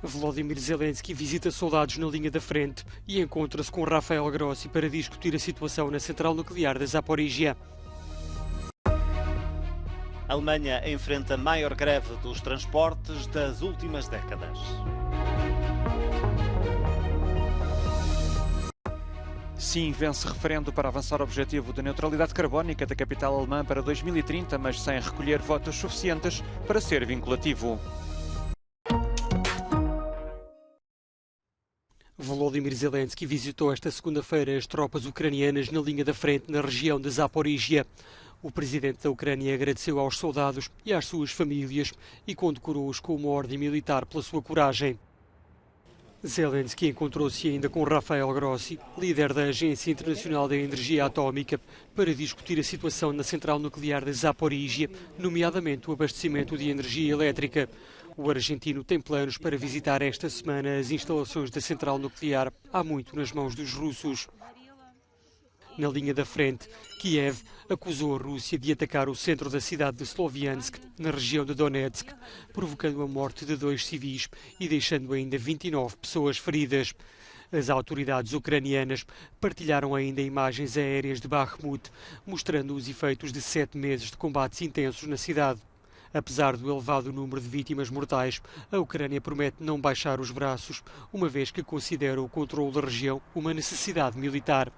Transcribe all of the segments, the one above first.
Volodymyr Zelensky visita soldados na linha da frente e encontra-se com Rafael Grossi para discutir a situação na central nuclear da Zaporizhia. A Alemanha enfrenta a maior greve dos transportes das últimas décadas. Sim, vence referendo para avançar o objetivo de neutralidade carbónica da capital alemã para 2030, mas sem recolher votos suficientes para ser vinculativo. Volodymyr Zelensky visitou esta segunda-feira as tropas ucranianas na linha da frente na região de Zaporizhia. O presidente da Ucrânia agradeceu aos soldados e às suas famílias e condecorou-os com uma ordem militar pela sua coragem. Zelensky encontrou-se ainda com Rafael Grossi, líder da Agência Internacional da Energia Atómica, para discutir a situação na central nuclear de Zaporizhia, nomeadamente o abastecimento de energia elétrica. O argentino tem planos para visitar esta semana as instalações da central nuclear, há muito nas mãos dos russos. Na linha da frente, Kiev acusou a Rússia de atacar o centro da cidade de Sloviansk, na região de Donetsk, provocando a morte de 2 civis e deixando ainda 29 pessoas feridas. As autoridades ucranianas partilharam ainda imagens aéreas de Bakhmut, mostrando os efeitos de 7 meses de combates intensos na cidade. Apesar do elevado número de vítimas mortais, a Ucrânia promete não baixar os braços, uma vez que considera o controle da região uma necessidade militar.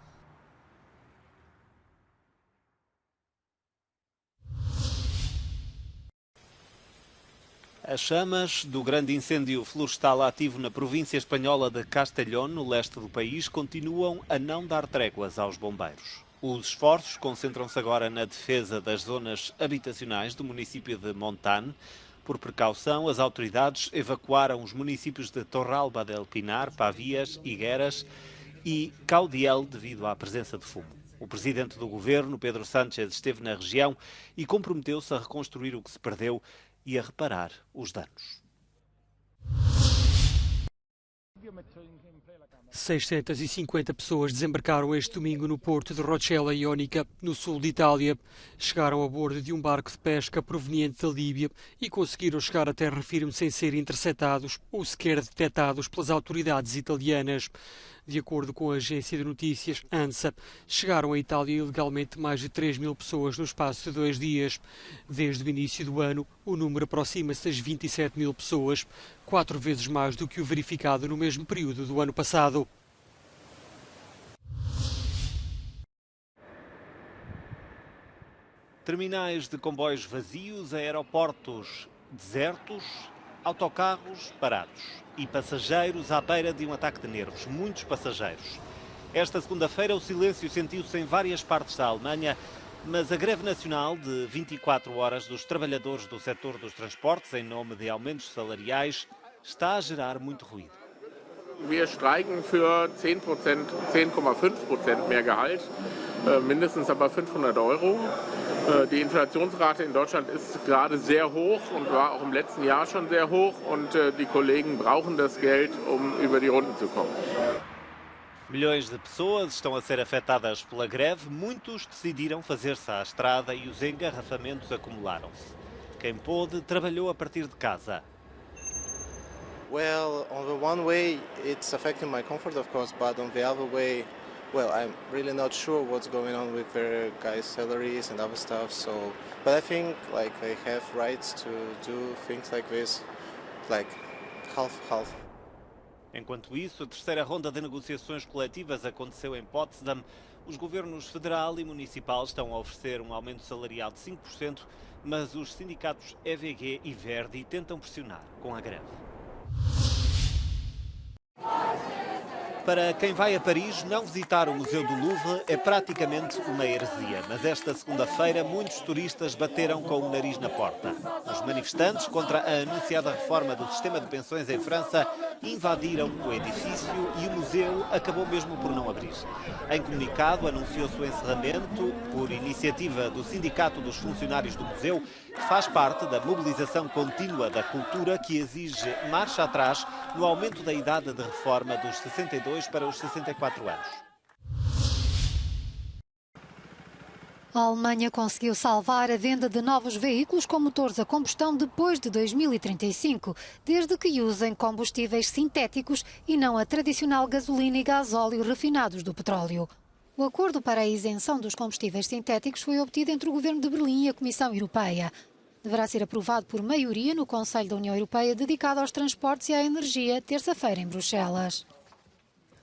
As chamas do grande incêndio florestal ativo na província espanhola de Castellón, no leste do país, continuam a não dar tréguas aos bombeiros. Os esforços concentram-se agora na defesa das zonas habitacionais do município de Montan. Por precaução, as autoridades evacuaram os municípios de Torralba del Pinar, Pavias, Higueras e Caudiel devido à presença de fumo. O presidente do governo, Pedro Sánchez, esteve na região e comprometeu-se a reconstruir o que se perdeu e a reparar os danos. 650 pessoas desembarcaram este domingo no porto de Roccella Ionica, no sul de Itália. Chegaram a bordo de um barco de pesca proveniente da Líbia e conseguiram chegar a terra firme sem serem interceptados ou sequer detectados pelas autoridades italianas. De acordo com a agência de notícias ANSA, chegaram à Itália ilegalmente mais de 3.000 pessoas no espaço de 2 dias. Desde o início do ano, o número aproxima-se das 27.000 pessoas, 4 vezes mais do que o verificado no mesmo período do ano passado. Terminais de comboios vazios, aeroportos desertos, autocarros parados e passageiros à beira de um ataque de nervos. Muitos passageiros. Esta segunda-feira o silêncio sentiu-se em várias partes da Alemanha, mas a greve nacional de 24 horas dos trabalhadores do setor dos transportes, em nome de aumentos salariais, está a gerar muito ruído. Wir streiken für 10%, 10,5% mehr Gehalt, mindestens aber 500 Euro. Die Inflationsrate in Deutschland ist gerade sehr hoch und war auch im letzten Jahr schon sehr hoch und die Kollegen brauchen das Geld, um über die Runden zu kommen. Milhões de pessoas estão a ser afetadas pela greve, muitos decidiram fazer-se à estrada e os engarrafamentos acumularam-se. Quem pôde trabalhou a partir de casa. Well, on the one way, it's affecting my comfort, of course, but on the other way, well, I'm really not sure what's going on with their guys' salaries and other stuff. So, but I think like they have rights to do things like this, like half. Enquanto isso, a terceira ronda de negociações coletivas aconteceu em Potsdam. Os governos federal e municipal estão a oferecer um aumento salarial de 5%, mas os sindicatos EVG e Verdi tentam pressionar com a greve. Para quem vai a Paris, não visitar o Museu do Louvre é praticamente uma heresia. Mas esta segunda-feira, muitos turistas bateram com o nariz na porta. Os manifestantes contra a anunciada reforma do sistema de pensões em França invadiram o edifício e o museu acabou mesmo por não abrir. Em comunicado, anunciou-se o encerramento por iniciativa do Sindicato dos Funcionários do Museu, que faz parte da mobilização contínua da cultura que exige marcha atrás no aumento da idade de reforma dos 62 para os 64 anos. A Alemanha conseguiu salvar a venda de novos veículos com motores a combustão depois de 2035, desde que usem combustíveis sintéticos e não a tradicional gasolina e gasóleo refinados do petróleo. O acordo para a isenção dos combustíveis sintéticos foi obtido entre o Governo de Berlim e a Comissão Europeia. Deverá ser aprovado por maioria no Conselho da União Europeia dedicado aos transportes e à energia, terça-feira em Bruxelas.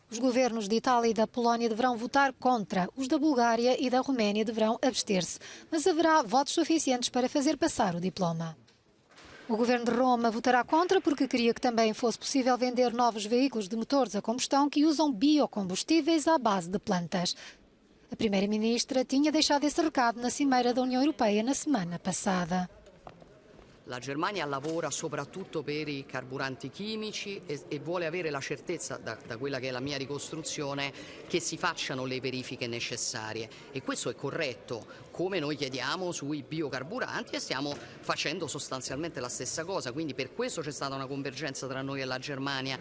Os governos de Itália e da Polónia deverão votar contra, os da Bulgária e da Roménia deverão abster-se, mas haverá votos suficientes para fazer passar o diploma. O governo de Roma votará contra porque queria que também fosse possível vender novos veículos de motores a combustão que usam biocombustíveis à base de plantas. A primeira-ministra tinha deixado esse recado na Cimeira da União Europeia na semana passada. La Germania lavora soprattutto per i carburanti chimici e vuole avere la certezza, da quella che è la mia ricostruzione, che si facciano le verifiche necessarie. E questo è corretto, come noi chiediamo sui biocarburanti, e stiamo facendo sostanzialmente la stessa cosa. Quindi per questo c'è stata una convergenza tra noi e la Germania.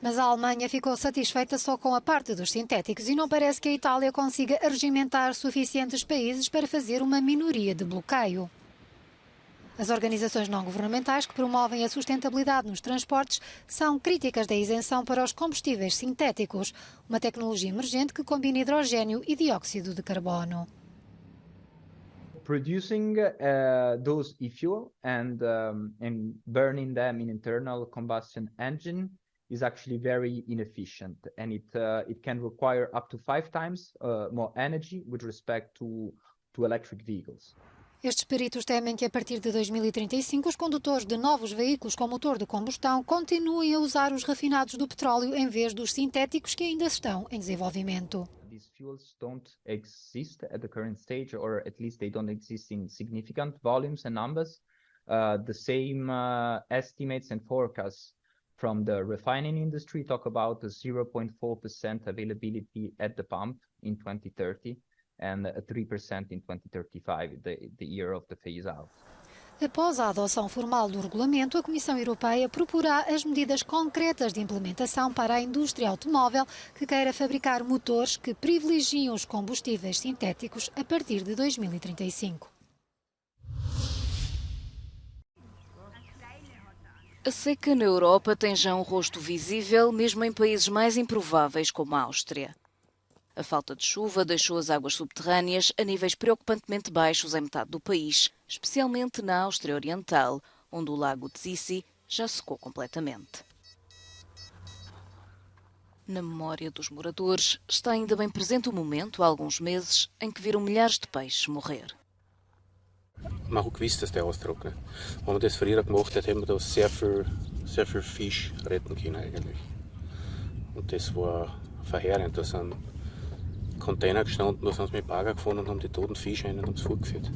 Mas a Alemanha ficou satisfeita só com a parte dos sintéticos e não parece que a Itália consiga arregimentar suficientes países para fazer uma minoria de bloqueio. As organizações não-governamentais que promovem a sustentabilidade nos transportes são críticas da isenção para os combustíveis sintéticos, uma tecnologia emergente que combina hidrogênio e dióxido de carbono. Producing those e-fuel and burning them in internal combustion engine is actually very inefficient, and it can require up to 5 times more energy with respect to electric vehicles. Estes peritos temem que a partir de 2035 os condutores de novos veículos com motor de combustão continuem a usar os refinados do petróleo em vez dos sintéticos que ainda estão em desenvolvimento. These fuels don't exist at the current stage, or at least they don't exist in significant volumes and numbers. The same estimates and forecasts from the refining industry talk about a 0.4% availability at the pump in 2030. And a 3% in 2035, the year of the phase-out. Após a adoção formal do regulamento, a Comissão Europeia proporá as medidas concretas de implementação para a indústria automóvel que queira fabricar motores que privilegiam os combustíveis sintéticos a partir de 2035. A seca na Europa tem já um rosto visível, mesmo em países mais improváveis como a Áustria. A falta de chuva deixou as águas subterrâneas a níveis preocupantemente baixos em metade do país, especialmente na Áustria Oriental, onde o lago Zissi já secou completamente. Na memória dos moradores está ainda bem presente o momento, há alguns meses, em que viram milhares de peixes morrer. Man hat gewusst, dass der austrocknet. Wenn man das früher gemacht hat, haben wir da sehr viel Fisch retten können eigentlich. Und das war verheerend. Da sind Container gestanden, da sind sie mit Bagger gefahren und haben die toten Fische rein und haben es fortgeführt.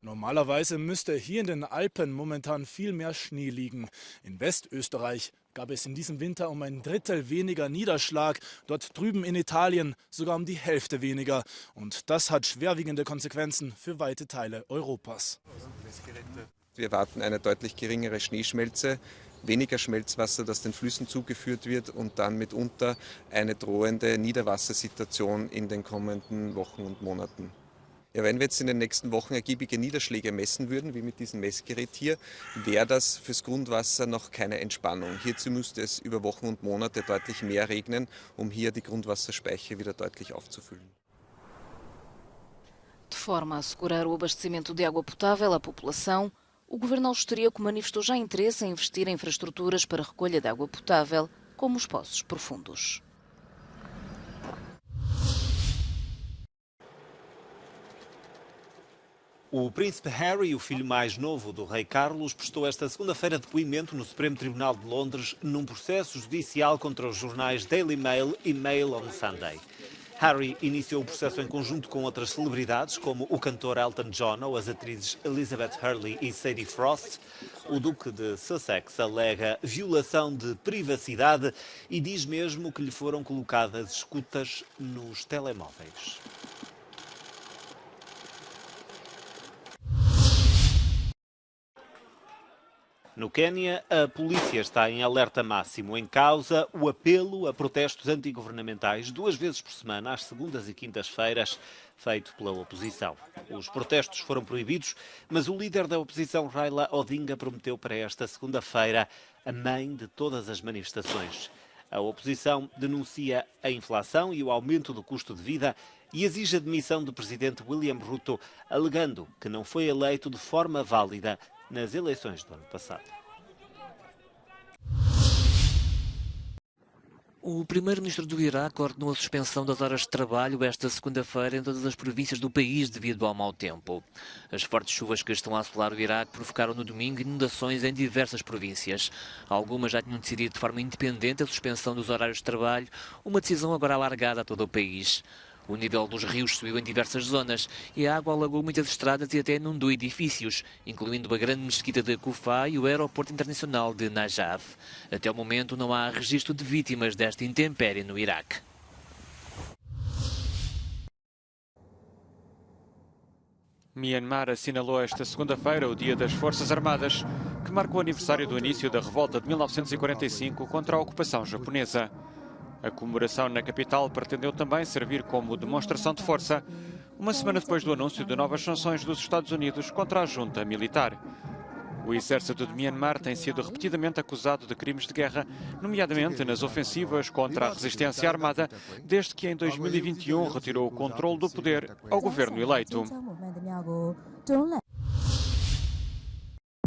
Normalerweise müsste hier in den Alpen momentan viel mehr Schnee liegen. In Westösterreich gab es in diesem Winter um 1/3 weniger Niederschlag, dort drüben in Italien sogar um die Hälfte weniger. Und das hat schwerwiegende Konsequenzen für weite Teile Europas. Wir erwarten eine deutlich geringere Schneeschmelze, weniger Schmelzwasser, das den Flüssen zugeführt wird, und dann mitunter eine drohende Niederwassersituation in den kommenden Wochen und Monaten. Ja, wenn wir jetzt in den nächsten Wochen ergiebige Niederschläge messen würden, wie mit diesem Messgerät hier, wäre das fürs Grundwasser noch keine Entspannung. Hierzu müsste es über Wochen und Monate deutlich mehr regnen, um hier die Grundwasserspeicher wieder deutlich aufzufüllen. De forma a assegurar o abastecimento de água potável à população, o governo austríaco manifestou já interesse em investir em infraestruturas para a recolha de água potável, como os poços profundos. O príncipe Harry, o filho mais novo do rei Carlos, prestou esta segunda-feira depoimento no Supremo Tribunal de Londres num processo judicial contra os jornais Daily Mail e Mail on Sunday. Harry iniciou o processo em conjunto com outras celebridades, como o cantor Elton John ou as atrizes Elizabeth Hurley e Sadie Frost. O duque de Sussex alega violação de privacidade e diz mesmo que lhe foram colocadas escutas nos telemóveis. No Quénia, a polícia está em alerta máximo. Em causa, o apelo a protestos antigovernamentais 2 vezes por semana, às segundas e quintas-feiras, feito pela oposição. Os protestos foram proibidos, mas o líder da oposição, Raila Odinga, prometeu para esta segunda-feira a mãe de todas as manifestações. A oposição denuncia a inflação e o aumento do custo de vida e exige a demissão do presidente William Ruto, alegando que não foi eleito de forma válida nas eleições do ano passado. O primeiro-ministro do Iraque ordenou a suspensão das horas de trabalho esta segunda-feira em todas as províncias do país devido ao mau tempo. As fortes chuvas que estão a assolar o Iraque provocaram no domingo inundações em diversas províncias. Algumas já tinham decidido de forma independente a suspensão dos horários de trabalho, uma decisão agora alargada a todo o país. O nível dos rios subiu em diversas zonas e a água alagou muitas estradas e até inundou edifícios, incluindo a grande mesquita de Kufá e o aeroporto internacional de Najaf. Até o momento não há registro de vítimas desta intempérie no Iraque. Myanmar assinalou esta segunda-feira o Dia das Forças Armadas, que marca o aniversário do início da revolta de 1945 contra a ocupação japonesa. A comemoração na capital pretendeu também servir como demonstração de força, uma semana depois do anúncio de novas sanções dos Estados Unidos contra a junta militar. O exército de Myanmar tem sido repetidamente acusado de crimes de guerra, nomeadamente nas ofensivas contra a resistência armada, desde que em 2021 retirou o controle do poder ao governo eleito.